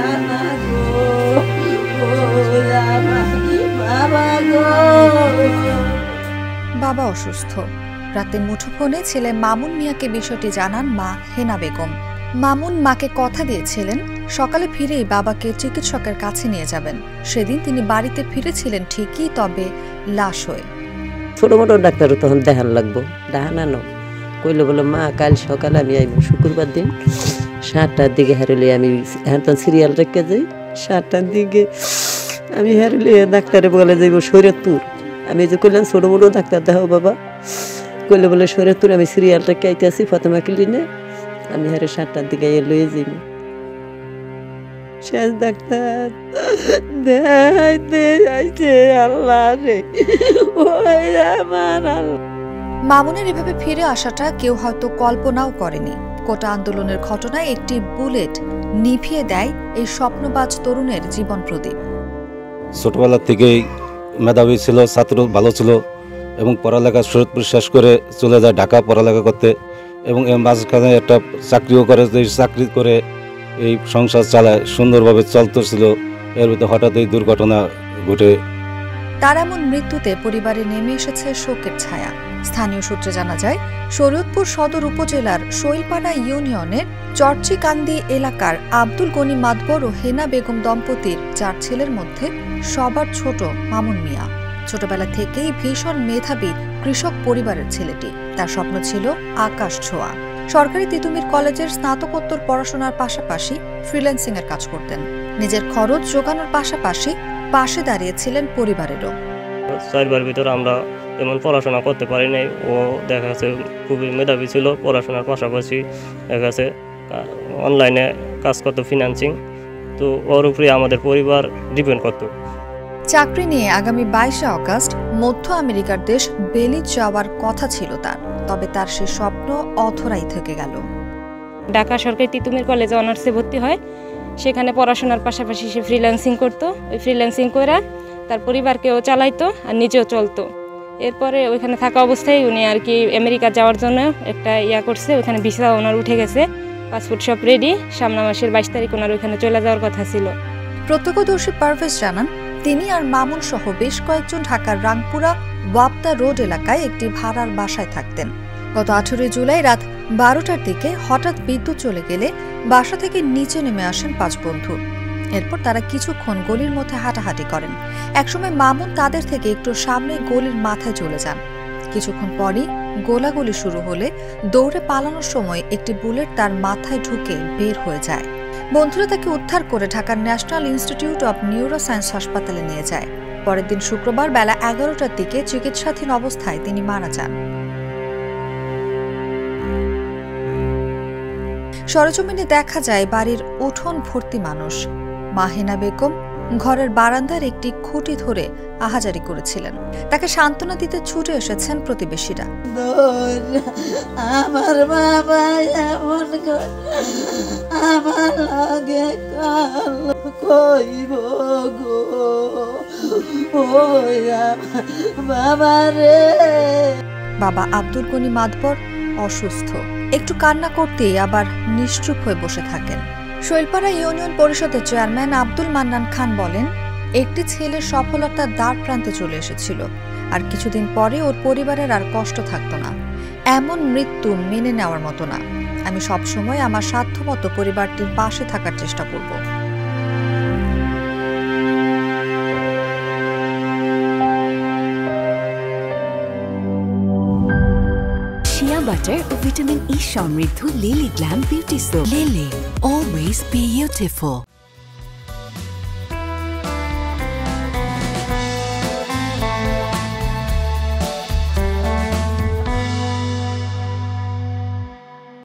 জানা গো, ও আমার বাবা গো। বাবা অসুস্থ। রাতে মুঠোফোনে ছেলে মামুন মিয়াকে বিষয়টি জানান মা হেনা বেগম। মামুন মাকে কথা দিয়েছিলেন সকালে ফিরেই বাবাকে চিকিৎসকের কাছে নিয়ে যাবেন। সেদিন তিনি বাড়িতে ফিরেছিলেন ঠিকই, তবে লাশ হয়ে। ছোট মোটো ডাক্তারও তখন দেখান লাগবো, দেখানো কইলে বলে মা কাল সকালে আমি আইব শুক্রবার দিন 7টার দিকে হারলে আমি এখন তখন সিরিয়াল রেখে যাই। 7টার দিকে আমি হারলে ডাক্তারে বলে যাইব শরীয়তপুর। আমি যে কইলাম ছোট মোটো ডাক্তার দেখাও বাবা, কইলে বলে শরীয়তপুর। আমি সিরিয়াল রেখে আইতে আসি ফাতেমা ক্লিনে, আমি হারে 7টার দিকে লয়ে যাইব। শেষ ডাক্তার দেখাইতে আল্লাহ রে, ওই আমার আল্লাহ। মামুনের এভাবে ফিরে আসাটা কেউ হয়তো কল্পনাও করেনি। কোটা আন্দোলনের ঘটনায় একটি বুলেট নিভিয়ে দেয় এই স্বপ্নবাজ তরুণের জীবন প্রদীপ। ছোটবেলা থেকেই মেধাবী ছিল, ছাত্র ভালো ছিল এবং পড়ালেখা শরীয়তপুর শেষ করে চলে যায় ঢাকা পড়ালেখা করতে, এবং এর মাঝখানে একটা চাকরিও করে। চাকরি করে এই সংসার চালায়, সুন্দরভাবে চলতেছিল। এর ভিতরে হঠাৎ এই দুর্ঘটনা ঘটে। তার এমন মৃত্যুতে পরিবারে নেমে এসেছে শোকের ছায়া। স্থানীয় সূত্রে জানা যায়, শরীয়তপুর সদর উপজেলার শৈলপাড়া ইউনিয়নের চরচিকান্দি এলাকার আব্দুল গনি মাদবর ও হেনা বেগম দম্পতির 4 ছেলের মধ্যে সবার ছোট মামুন মিয়া। ছোটবেলা থেকেই ভীষণ মেধাবী কৃষক পরিবারের ছেলেটি। তার স্বপ্ন ছিল আকাশ ছোঁয়া। সরকারি তিতুমির কলেজের স্নাতকোত্তর পড়াশোনার পাশাপাশি ফ্রিল্যান্সিং এর কাজ করতেন। নিজের খরচ জোগানোর পাশাপাশি পাশে দাঁড়িয়েছিলেন পরিবারেরও। 4 ভিতর আমরা তেমন পড়াশোনা করতে পারি নাই। ও দেখা যাচ্ছে খুবই মেধাবী ছিল, পড়াশোনার পাশাপাশি দেখা যাচ্ছে অনলাইনে কাজ করতো, ফিন্যান্সিং। তো ওর উপরে আমাদের পরিবার ডিপেন্ড করতো। চাকরি নিয়ে আগামী 22 আগস্ট মধ্য আমেরিকার দেশ বেলিজ যাওয়ার কথা ছিল তার, তবে তার সে স্বপ্ন অধরাই থেকে গেল। ঢাকা সরকারি তিতুমির কলেজে অনার্সে ভর্তি হয়। সেখানে পড়াশোনার পাশাপাশি সে ফ্রিল্যান্সিং করতো। ওই ফ্রিল্যান্সিং করে তার পরিবারকেও চালাইতো আর নিজেও চলতো। এরপরে ওইখানে থাকা অবস্থায় উনি আর কি আমেরিকা যাওয়ার জন্য একটা করছে। ওইখানে ভিসা ওনার উঠে গেছে, পাসপোর্ট সব রেডি। সামনের মাসের 22 তারিখ ওনার ওইখানে চলে যাওয়ার কথা ছিল। প্রত্যক্ষদর্শী পারভেজ জানান, তিনি আর মামুন সহ বেশ কয়েকজন ঢাকার রাংপুরা ওয়াপদা রোড এলাকায় একটি ভাড়ার বাসায় থাকতেন। গত 18 জুলাই রাত 12টার দিকে হঠাৎ বিদ্যুৎ চলে গেলে বাসা থেকে নিচে নেমে আসেন 5 বন্ধু। এরপর তারা কিছুক্ষণ গলির মধ্যে হাঁটাহাঁটি করেন। একসময় মামুন তাদের থেকে একটু সামনে গলির মাথায় চলে যান। কিছুক্ষণ পরই গোলাগুলি শুরু হলে দৌড়ে পালানোর সময় একটি বুলেট তার মাথায় ঢুকে বের হয়ে যায়। বন্ধুরা তাকে উদ্ধার করে ঢাকার ন্যাশনাল ইনস্টিটিউট অব নিউরোসায়েন্স হাসপাতালে নিয়ে যায়। পরের দিন শুক্রবার বেলা 11টার দিকে চিকিৎসাধীন অবস্থায় তিনি মারা যান। সরেজমিনে দেখা যায় বাড়ির উঠোন ভর্তি মানুষ। মা হেনা বেগম ঘরের বারান্দার একটি খুঁটি ধরে আহাজারি করেছিলেন। তাকে সান্ত্বনা দিতে ছুটে এসেছেন প্রতিবেশীরা। আমার বাবা এমন আমার লাগে কইব গো, বাবা রে। বাবা আব্দুল গনি মাদবর অসুস্থ। একটু কান্না করতেই আবার নিশ্চুপ হয়ে বসে থাকেন। শৈলপাড়া ইউনিয়ন পরিষদের চেয়ারম্যান আব্দুল মান্নান খান বলেন, একটি ছেলের সফলতার দ্বার প্রান্তে চলে এসেছিল, আর কিছুদিন পরে ওর পরিবারের আর কষ্ট থাকতো না। এমন মৃত্যু মেনে নেওয়ার মতো না। আমি সবসময় আমার সাধ্যমতো পরিবারটির পাশে থাকার চেষ্টা করব। Shea butter ও ভিটামিন ই সমৃদ্ধ lily glam beauty soap. Lily, always beautiful.